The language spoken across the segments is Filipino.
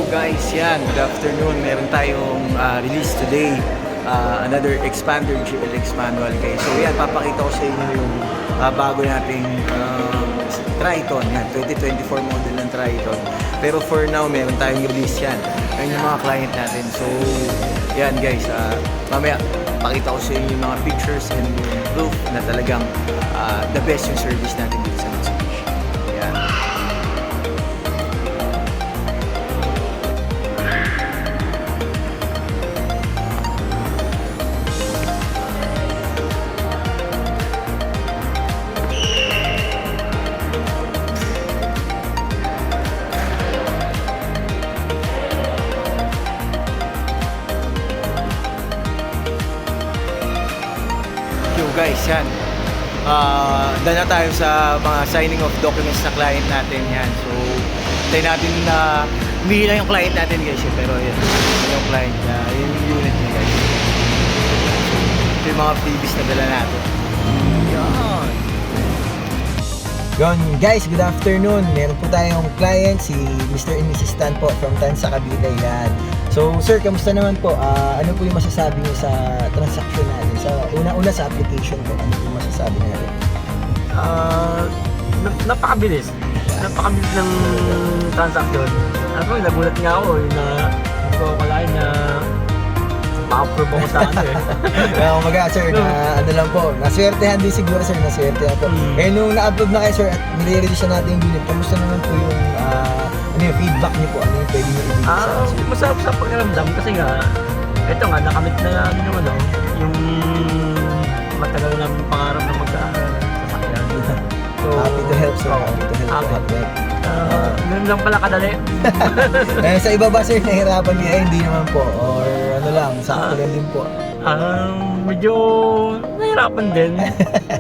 guys, yan. Good afternoon. Meron tayong release today. Another Expander GLX manual guys. So yan, papakita ko sa inyo yung bago nating Triton. Yan, 2024 model ng Triton. Pero for now, meron tayong release yan. Ayun yung mga client natin. So yan guys, mamaya pakita ko sa inyo yung mga pictures and proof na talagang the best yung service natin dito sa Mitsubishi. Yan. Guys, yan. Dala tayo sa mga signing of documents na client natin yan. So, tayo natin na humihi lang yung client natin guys. Pero yan, yung client na, yung unit niya guys. Ito yung mga freebies na dala natin. Yan. Yon, guys, good afternoon. Meron po tayong client, si Mr. and Mrs. Tan po from Tan sa Cavite. Yan. So, sir, kamusta naman po? Ano po yung masasabi niyo sa transaction natin? Sa una-una sa application po, ano po yung masasabi natin? Napakabilis. Napakabilis ng transaction. Ako, nagulat nga ako na hindi ko akalain na ma-approve ako sa ano eh. Well, sir, na ano lang po, naswertehan din siguro sir, naswertehan po. Eh, nung na-upload na kayo sir at nire-release na natin yung unit, kamusta naman po yung ano yung feedback niyo po? Ano yung pwede niyo ibigay sa akin? Masarap sa pakiramdam kasi nga, ito nga, nakamit na namin yung ano, yung matagal namin pangarap na magkasakyan. So, Happy to help sir, happy to help. Ganun lang pala kadali. Eh, sa iba ba sir, nahirapan niya? Eh, hindi naman po. Or ano lang, sakto lang din po. Medyo nahirapan din.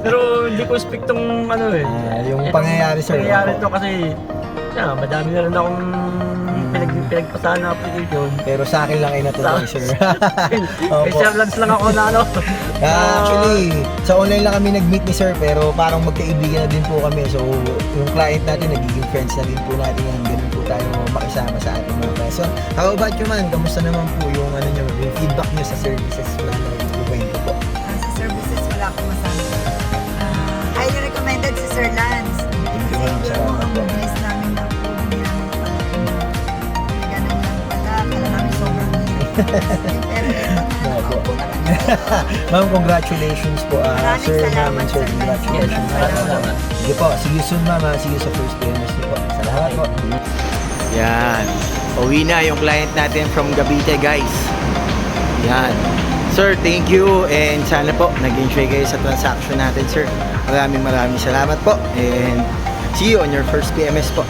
Pero hindi ko expect tong ano eh. Yung pangyayari sir. Pangyayari to kasi madami na rin akong pinagpasahan na application. Pero sa akin lang ay natuloy sir. May share lunch lang ako na ano. Actually, sa online lang kami nag-meet ni sir pero parang magkaibigan na din po kami. So, yung client natin, nagiging friends na din po natin yan. Ganun po tayo makisama sa ating mga clients. So, how about you man? Kamusta naman po yung ano nyo, yung feedback nyo sa services? Wala na rin po kwento po. Sa services, wala akong masabi. Highly recommended si Sir Lance. Kasi yung ang mabilis namin na po, hindi namin pala ganun lang pala. Kala namin sobrang hirap. Pero ito na, nakaupo na kami. Ma'am, congratulations po. Maraming Sir, salamat, ma'am, sir, Sir Lance. congratulations. Salamat. Sige po, see you soon ma'am. See you sa first PMS niyo po. Salamat po. Yan. Uwi na yung client natin from Cavite guys. Yan. Sir, thank you and sana po nag-enjoy kayo sa transaction natin sir. Maraming salamat po and see you on your first PMS po.